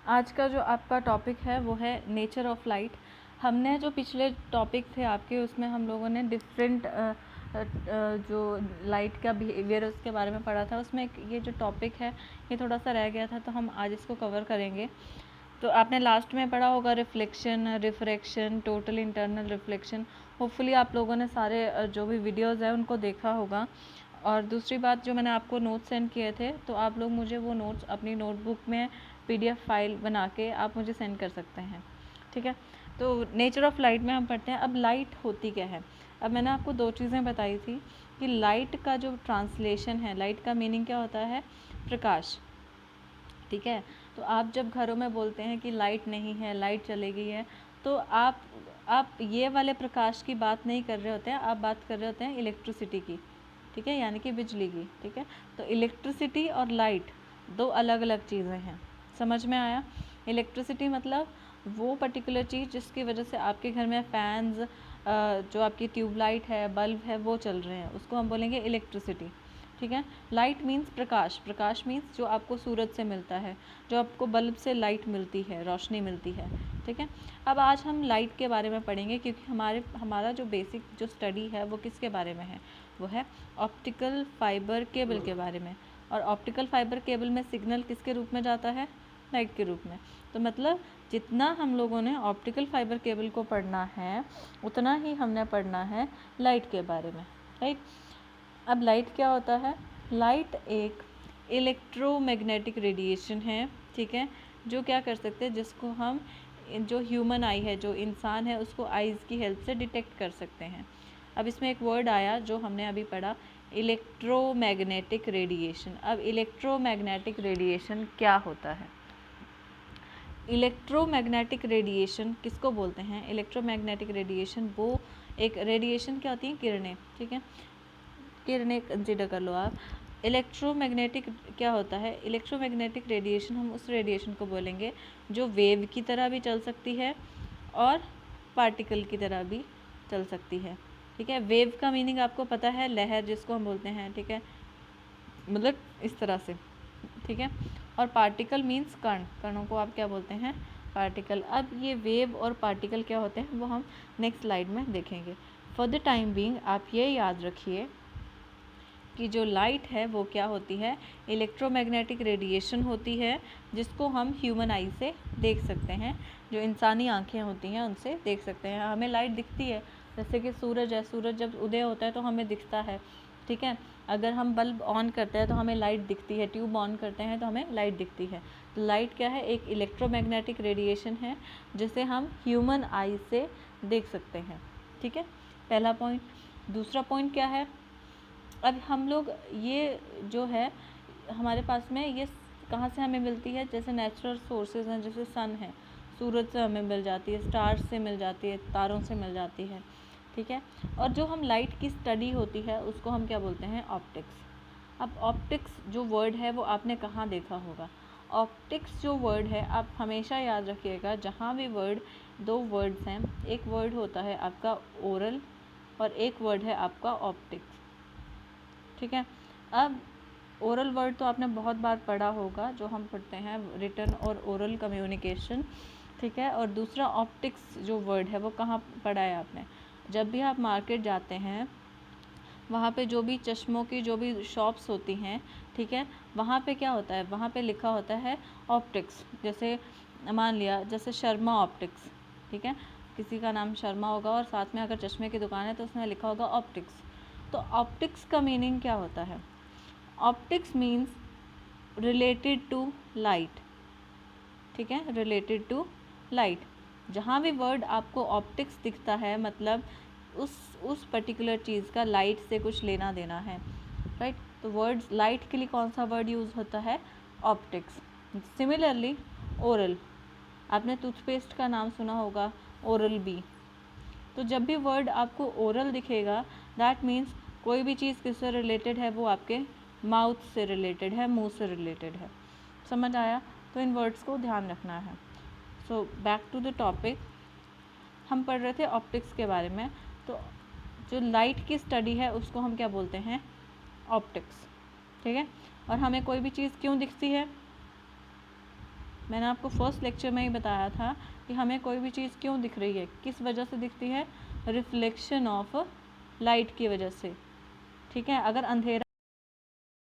आज का जो आपका टॉपिक है वो है नेचर ऑफ लाइट। हमने जो पिछले टॉपिक थे आपके उसमें हम लोगों ने डिफरेंट जो लाइट का बिहेवियर उसके बारे में पढ़ा था। उसमें ये जो टॉपिक है ये थोड़ा सा रह गया था, तो हम आज इसको कवर करेंगे। तो आपने लास्ट में पढ़ा होगा reflection, refraction, total internal reflection. Hopefully आप लोगों ने सारे जो भी वीडियोज़ हैं उनको देखा होगा। और दूसरी बात, जो मैंने आपको नोट्स सेंड किए थे तो आप लोग मुझे वो नोट्स अपनी नोटबुक में PDF फाइल बना के आप मुझे सेंड कर सकते हैं, ठीक है। तो नेचर ऑफ लाइट में हम पढ़ते हैं। अब लाइट होती क्या है। अब मैंने आपको दो चीज़ें बताई थी कि लाइट का जो ट्रांसलेशन है, लाइट का मीनिंग क्या होता है, प्रकाश, ठीक है। तो आप जब घरों में बोलते हैं कि लाइट नहीं है, लाइट चली गई है, तो आप ये वाले प्रकाश की बात नहीं कर रहे होते हैं, आप बात कर रहे होते हैं इलेक्ट्रिसिटी की, ठीक है, यानी कि बिजली की, ठीक है। तो इलेक्ट्रिसिटी और लाइट दो अलग अलग चीज़ें हैं, समझ में आया। इलेक्ट्रिसिटी मतलब वो पर्टिकुलर चीज़ जिसकी वजह से आपके घर में फैंस, जो आपकी ट्यूबलाइट है, बल्ब है, वो चल रहे हैं, उसको हम बोलेंगे इलेक्ट्रिसिटी, ठीक है। लाइट मीन्स प्रकाश, प्रकाश मीन्स जो आपको सूरज से मिलता है, जो आपको बल्ब से लाइट मिलती है, रोशनी मिलती है, ठीक है। अब आज हम लाइट के बारे में पढ़ेंगे, क्योंकि हमारा जो बेसिक जो स्टडी है वो किसके बारे में है, वो है ऑप्टिकल फाइबर केबल के बारे में। और ऑप्टिकल फाइबर केबल में सिग्नल किसके रूप में जाता है, लाइट के रूप में। तो मतलब जितना हम लोगों ने ऑप्टिकल फाइबर केबल को पढ़ना है उतना ही हमने पढ़ना है लाइट के बारे में, राइट। अब लाइट क्या होता है। लाइट एक इलेक्ट्रोमैग्नेटिक रेडिएशन है, ठीक है, जो क्या कर सकते हैं, जिसको हम, जो ह्यूमन आई है, जो इंसान है, उसको आइज़ की हेल्प से डिटेक्ट कर सकते हैं। अब इसमें एक वर्ड आया जो हमने अभी पढ़ा, इलेक्ट्रोमैग्नेटिक रेडिएशन। अब इलेक्ट्रोमैग्नेटिक रेडिएशन क्या होता है। इलेक्ट्रोमैग्नेटिक रेडिएशन किसको बोलते हैं। इलेक्ट्रोमैग्नेटिक रेडिएशन वो एक रेडिएशन क्या होती हैं, किरणें, ठीक है, किरणें कंसिडर कर लो आप। इलेक्ट्रोमैग्नेटिक क्या होता है, इलेक्ट्रोमैग्नेटिक रेडिएशन हम उस रेडिएशन को बोलेंगे जो वेव की तरह भी चल सकती है और पार्टिकल की तरह भी चल सकती है, ठीक है। वेव का मीनिंग आपको पता है, लहर जिसको हम बोलते हैं, ठीक है, मतलब इस तरह से, ठीक है। और पार्टिकल मीन्स कण, कणों को आप क्या बोलते हैं, पार्टिकल। अब ये वेव और पार्टिकल क्या होते हैं वो हम नेक्स्ट स्लाइड में देखेंगे। फॉर द टाइम बीइंग आप ये याद रखिए कि जो लाइट है वो क्या होती है, इलेक्ट्रोमैग्नेटिक रेडिएशन होती है, जिसको हम ह्यूमन आई से देख सकते हैं, जो इंसानी आंखें होती हैं उनसे देख सकते हैं। हमें लाइट दिखती है, जैसे कि सूरज है, सूरज जब उदय होता है तो हमें दिखता है, ठीक है। अगर हम बल्ब ऑन करते हैं तो हमें लाइट दिखती है, ट्यूब ऑन करते हैं तो हमें लाइट दिखती है। तो लाइट क्या है, एक इलेक्ट्रोमैग्नेटिक रेडिएशन है जिसे हम ह्यूमन आई से देख सकते हैं, ठीक है, पहला पॉइंट। दूसरा पॉइंट क्या है, अब हम लोग ये जो है हमारे पास में ये कहाँ से हमें मिलती है, जैसे नेचुरल सोर्सेज हैं, जैसे सन है, सूरज से हमें मिल जाती है, स्टार्स से मिल जाती है, तारों से मिल जाती है, ठीक है। और जो हम लाइट की स्टडी होती है उसको हम क्या बोलते हैं, ऑप्टिक्स। अब ऑप्टिक्स जो वर्ड है वो आपने कहाँ देखा होगा। ऑप्टिक्स जो वर्ड है आप हमेशा याद रखिएगा, जहाँ भी वर्ड, दो वर्ड्स हैं, एक वर्ड होता है आपका ओरल और एक वर्ड है आपका ऑप्टिक्स, ठीक है। अब ओरल वर्ड तो आपने बहुत बार पढ़ा होगा, जो हम पढ़ते हैं रिटन और ओरल कम्युनिकेशन, ठीक है। और दूसरा ऑप्टिक्स जो वर्ड है वो कहाँ पढ़ा है आपने, जब भी आप मार्केट जाते हैं वहाँ पे जो भी चश्मों की जो भी शॉप्स होती हैं, ठीक है, वहाँ पे क्या होता है, वहाँ पे लिखा होता है ऑप्टिक्स। जैसे मान लिया जैसे शर्मा ऑप्टिक्स, ठीक है, किसी का नाम शर्मा होगा और साथ में अगर चश्मे की दुकान है तो उसमें लिखा होगा ऑप्टिक्स। तो ऑप्टिक्स का मीनिंग क्या होता है, optics means related to light, ठीक है, रिलेटेड टू लाइट। जहाँ भी वर्ड आपको ऑप्टिक्स दिखता है मतलब उस पर्टिकुलर चीज़ का लाइट से कुछ लेना देना है, राइट। तो वर्ड्स लाइट के लिए कौन सा वर्ड यूज़ होता है, ऑप्टिक्स। सिमिलरली ओरल, आपने टूथपेस्ट का नाम सुना होगा, ओरल बी। तो जब भी वर्ड आपको ओरल दिखेगा दैट मीन्स कोई भी चीज़ किससे रिलेटेड है, वो आपके माउथ से रिलेटेड है, मुंह से रिलेटेड है, समझ आया। तो इन वर्ड्स को ध्यान रखना है। So back to the topic, हम पढ़ रहे थे ऑप्टिक्स के बारे में। तो जो लाइट की स्टडी है उसको हम क्या बोलते हैं, ऑप्टिक्स, ठीक है। और हमें कोई भी चीज़ क्यों दिखती है, मैंने आपको फर्स्ट लेक्चर में ही बताया था कि हमें कोई भी चीज़ क्यों दिख रही है, किस वजह से दिखती है, रिफ्लेक्शन ऑफ लाइट की वजह से, ठीक है। अगर अंधेरा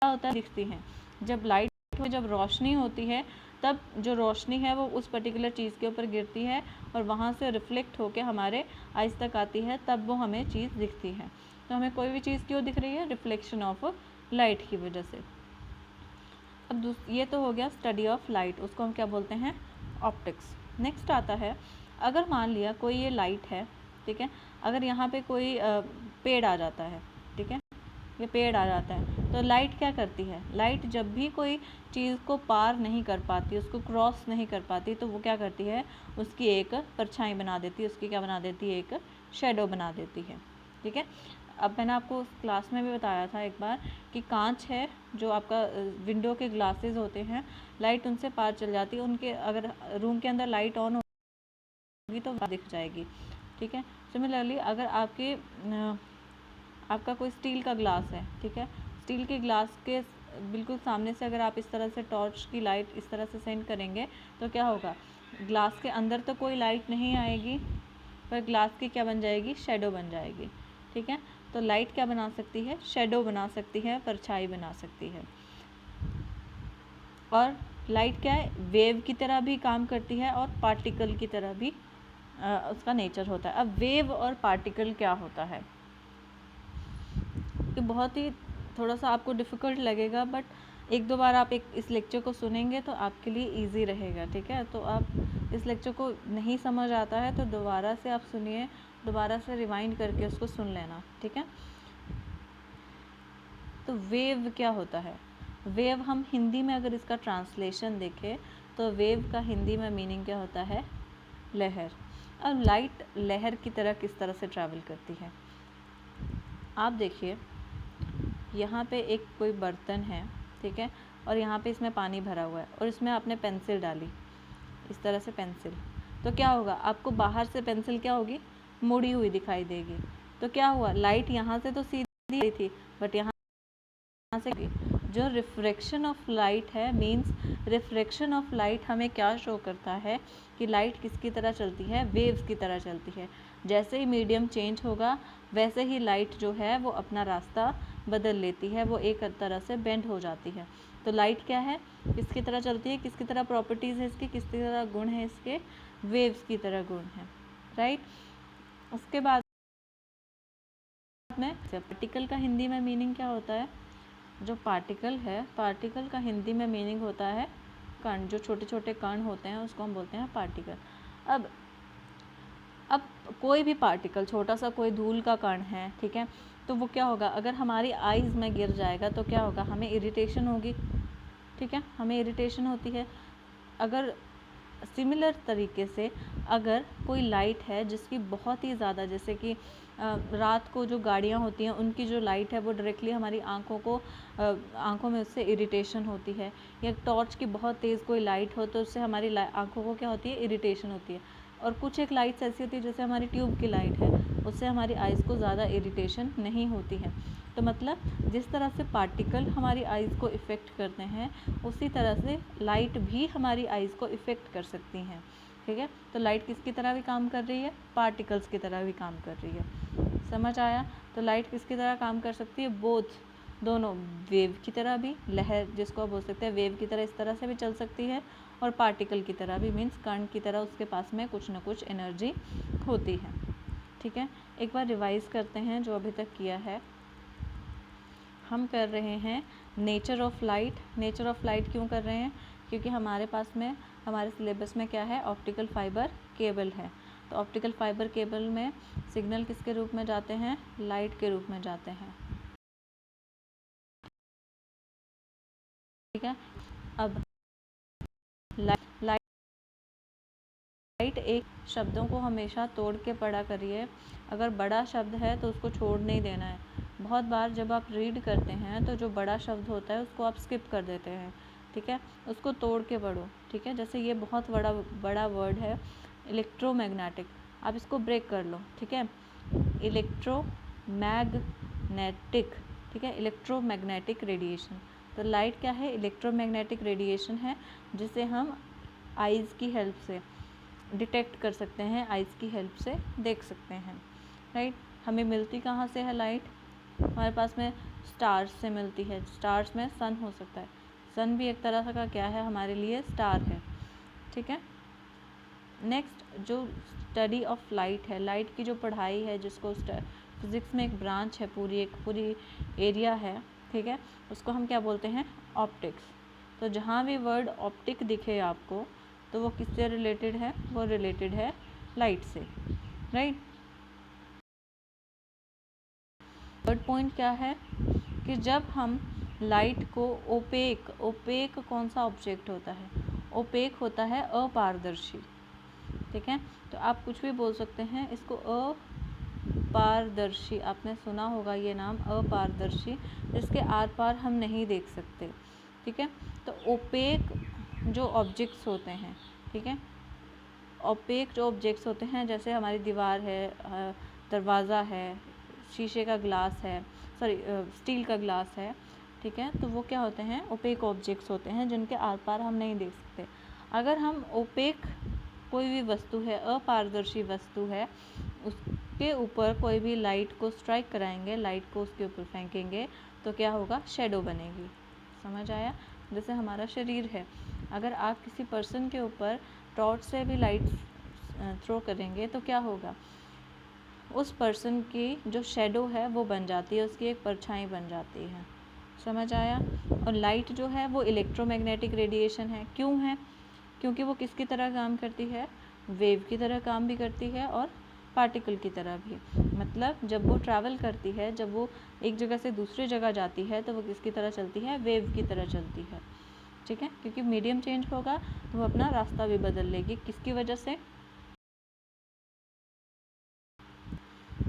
होता है दिखती हैं, जब लाइट में जब रोशनी होती है तब जो रोशनी है वो उस पर्टिकुलर चीज़ के ऊपर गिरती है और वहाँ से रिफ्लेक्ट होकर हमारे आइज़ तक आती है, तब वो हमें चीज़ दिखती है। तो हमें कोई भी चीज़ क्यों दिख रही है, रिफ्लेक्शन ऑफ लाइट की वजह से। अब ये तो हो गया स्टडी ऑफ लाइट, उसको हम क्या बोलते हैं, ऑप्टिक्स। नेक्स्ट आता है, अगर मान लिया कोई ये लाइट है, ठीक है, अगर यहाँ पे कोई पेड़ आ जाता है, ठीक है, ये पेड़ आ जाता है, तो लाइट क्या करती है, लाइट जब भी कोई चीज़ को पार नहीं कर पाती, उसको क्रॉस नहीं कर पाती, तो वो क्या करती है, उसकी एक परछाई बना देती है, उसकी क्या बना देती है, एक शेडो बना देती है, ठीक है। अब मैंने आपको क्लास में भी बताया था एक बार कि कांच है, जो आपका विंडो के ग्लासेस होते हैं, लाइट उनसे पार चल जाती है, उनके अगर रूम के अंदर लाइट ऑन होगी तो दिख जाएगी, ठीक है। सिमिलरली अगर आपका कोई स्टील का ग्लास है, ठीक है, स्टील के ग्लास के बिल्कुल सामने से अगर आप इस तरह से टॉर्च की लाइट इस तरह से सेंड करेंगे तो क्या होगा, ग्लास के अंदर तो कोई लाइट नहीं आएगी, पर ग्लास की क्या बन जाएगी, शेडो बन जाएगी, ठीक है। तो लाइट क्या बना सकती है, शेडो बना सकती है, परछाई बना सकती है। और लाइट क्या है, वेव की तरह भी काम करती है और पार्टिकल की तरह भी उसका नेचर होता है। अब वेव और पार्टिकल क्या होता है, कि बहुत ही थोड़ा सा आपको डिफ़िकल्ट लगेगा, बट एक दो बार आप इस लेक्चर को सुनेंगे तो आपके लिए इजी रहेगा, ठीक है। तो आप इस लेक्चर को नहीं समझ आता है तो दोबारा से आप सुनिए, दोबारा से रिवाइंड करके उसको सुन लेना, ठीक है। तो वेव क्या होता है, वेव हम हिंदी में अगर इसका ट्रांसलेशन देखें तो वेव का हिंदी में मीनिंग क्या होता है, लहर। अब लाइट लहर की तरह किस तरह से ट्रैवल करती है, आप देखिए यहाँ पे एक कोई बर्तन है, ठीक है, और यहाँ पे इसमें पानी भरा हुआ है और इसमें आपने पेंसिल डाली, इस तरह से पेंसिल, तो क्या होगा, आपको बाहर से पेंसिल क्या होगी, मुड़ी हुई दिखाई देगी। तो क्या हुआ, लाइट यहाँ से तो सीधी थी, बट यहाँ से जो रिफ्रैक्शन ऑफ लाइट है, मींस रिफ्रैक्शन ऑफ लाइट हमें क्या शो करता है कि लाइट किसकी तरह चलती है, वेव्स की तरह चलती है। जैसे ही मीडियम चेंज होगा वैसे ही लाइट जो है वो अपना रास्ता बदल लेती है, वो एक तरह से बेंड हो जाती है। तो लाइट क्या है, किसकी तरह चलती है, किसकी तरह प्रॉपर्टीज़ है इसकी, किसकी तरह गुण है इसके, वेव्स की तरह गुण है, राइट। उसके बाद में पार्टिकल का हिंदी में मीनिंग क्या होता है, जो पार्टिकल है, पार्टिकल का हिंदी में मीनिंग होता है कण, जो छोटे छोटे कण होते हैं उसको हम बोलते हैं पार्टिकल। अब कोई भी पार्टिकल, छोटा सा कोई धूल का कण है, ठीक है, तो वो क्या होगा, अगर हमारी आइज़ में गिर जाएगा तो क्या होगा, हमें इरिटेशन होगी, ठीक है, हमें इरिटेशन होती है। अगर सिमिलर तरीके से अगर कोई लाइट है जिसकी बहुत ही ज़्यादा, जैसे कि रात को जो गाड़ियाँ होती हैं उनकी जो लाइट है वो डायरेक्टली हमारी आँखों में उससे इरिटेशन होती है, या टॉर्च की बहुत तेज़ कोई लाइट हो तो उससे हमारी आँखों को क्या होती है, इरिटेशन होती है। और कुछ एक लाइट्स ऐसी होती है जैसे हमारी ट्यूब की लाइट है, उससे हमारी आइज़ को ज़्यादा इरिटेशन नहीं होती है। तो मतलब जिस तरह से पार्टिकल हमारी आइज़ को इफ़ेक्ट करते हैं उसी तरह से लाइट भी हमारी आइज़ को इफ़ेक्ट कर सकती हैं, ठीक है। तो लाइट किसकी तरह भी काम कर रही है, पार्टिकल्स की तरह भी काम कर रही है, समझ आया। तो लाइट किसकी तरह काम कर सकती है, बोथ, दोनों, वेव की तरह भी, लहर जिसको आप बोल सकते हैं वेव की तरह इस तरह से भी चल सकती है, और पार्टिकल की तरह भी, मीन्स कण की तरह उसके पास में कुछ ना कुछ एनर्जी होती है, ठीक है। एक बार रिवाइज़ करते हैं जो अभी तक किया है। हम कर रहे हैं nature of light. Nature of light क्यों कर रहे हैं, क्योंकि हमारे पास में हमारे सिलेबस में क्या है, ऑप्टिकल फाइबर केबल है। तो ऑप्टिकल फाइबर केबल में सिग्नल किसके रूप में जाते हैं, लाइट के रूप में जाते हैं, ठीक है। अब लाइट एक शब्दों को हमेशा तोड़ के पढ़ा करिए, अगर बड़ा शब्द है तो उसको छोड़ नहीं देना है। बहुत बार जब आप रीड करते हैं तो जो बड़ा शब्द होता है उसको आप स्किप कर देते हैं, ठीक है, उसको तोड़ के पढ़ो, ठीक है। जैसे ये बहुत बड़ा वर्ड है इलेक्ट्रोमैग्नेटिक, आप इसको ब्रेक कर लो, ठीक है, इलेक्ट्रोमैग्नेटिक, ठीक है, इलेक्ट्रोमैग्नेटिक रेडिएशन। तो लाइट क्या है, इलेक्ट्रोमैग्नेटिक रेडिएशन है, जिसे हम आइज़ की हेल्प से डिटेक्ट कर सकते हैं, आइज़ की हेल्प से देख सकते हैं, राइट। हमें मिलती कहाँ से है लाइट? हमारे पास में स्टार्स से मिलती है। स्टार्स में सन हो सकता है, सन भी एक तरह का क्या है हमारे लिए? स्टार है, ठीक है। नेक्स्ट जो स्टडी ऑफ लाइट है, लाइट की जो पढ़ाई है, जिसको फिज़िक्स में एक ब्रांच है, पूरी एरिया है, ठीक है, उसको हम क्या बोलते हैं? ऑप्टिक्स। तो जहाँ भी वर्ड ऑप्टिक दिखे आपको तो वो किससे रिलेटेड है? वो रिलेटेड है लाइट से, राइट। थर्ड पॉइंट क्या है कि जब हम लाइट को ओपेक कौन सा ऑब्जेक्ट होता है? ओपेक होता है अपारदर्शी, ठीक है। तो आप कुछ भी बोल सकते हैं इसको अपारदर्शी, आपने सुना होगा ये नाम अपारदर्शी, जिसके आर पार हम नहीं देख सकते, ठीक है। तो ओपेक जो ऑब्जेक्ट्स होते हैं, ठीक है, ओपेक जो ऑब्जेक्ट्स होते हैं, जैसे हमारी दीवार है, दरवाज़ा है, शीशे का ग्लास है, स्टील का ग्लास है, ठीक है, तो वो क्या होते हैं? ओपेक ऑब्जेक्ट्स होते हैं जिनके आर पार हम नहीं देख सकते। अगर हम ओपेक कोई भी वस्तु है, अपारदर्शी वस्तु है, उसके ऊपर कोई भी लाइट को स्ट्राइक कराएंगे, लाइट को उसके ऊपर फेंकेंगे, तो क्या होगा? शैडो बनेगी। समझ आया? जैसे हमारा शरीर है, अगर आप किसी पर्सन के ऊपर टॉर्च से भी लाइट थ्रो करेंगे तो क्या होगा? उस पर्सन की जो शैडो है वो बन जाती है, उसकी एक परछाई बन जाती है। समझ आया? और लाइट जो है वो इलेक्ट्रोमैग्नेटिक रेडिएशन है। क्यों है? क्योंकि वो किसकी तरह काम करती है? वेव की तरह काम भी करती है और पार्टिकल की तरह भी। मतलब जब वो ट्रैवल करती है, जब वो एक जगह से दूसरी जगह जाती है, तो वो किसकी तरह चलती है? वेव की तरह चलती है, ठीक है। क्योंकि मीडियम चेंज होगा तो वो अपना रास्ता भी बदल लेगी। किसकी वजह से?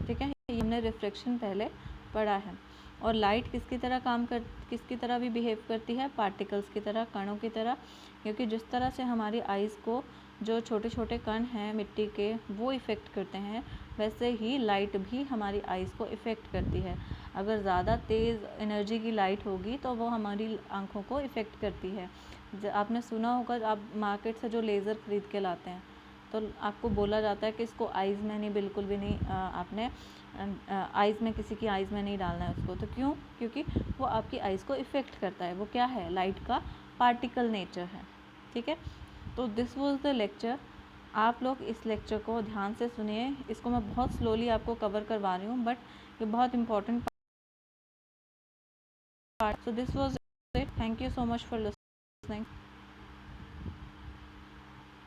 ठीक है, ये हमने रिफ्लेक्शन पहले पढ़ा है। और लाइट किसकी तरह भी बिहेव करती है? पार्टिकल्स की तरह, कणों की तरह। क्योंकि जिस तरह से हमारी आइज़ को जो छोटे छोटे कण हैं मिट्टी के वो इफ़ेक्ट करते हैं, वैसे ही लाइट भी हमारी आइज़ को इफ़ेक्ट करती है। अगर ज़्यादा तेज़ एनर्जी की लाइट होगी तो वो हमारी आँखों को इफ़ेक्ट करती है। आपने सुना होगा, आप मार्केट से जो लेज़र ख़रीद के लाते हैं तो आपको बोला जाता है कि इसको आइज़ में नहीं, बिल्कुल भी नहीं, आपने आइज़ में, किसी की आइज़ में नहीं डालना है उसको। तो क्यों? क्योंकि वो आपकी आइज़ को इफ़ेक्ट करता है। वो क्या है? लाइट का पार्टिकल नेचर है, ठीक है। तो दिस वाज द लेक्चर। आप लोग इस लेक्चर को ध्यान से सुनिए। इसको मैं बहुत स्लोली आपको कवर करवा रही हूँ, बट ये बहुत important part. So this was it. Thank you so much for listening.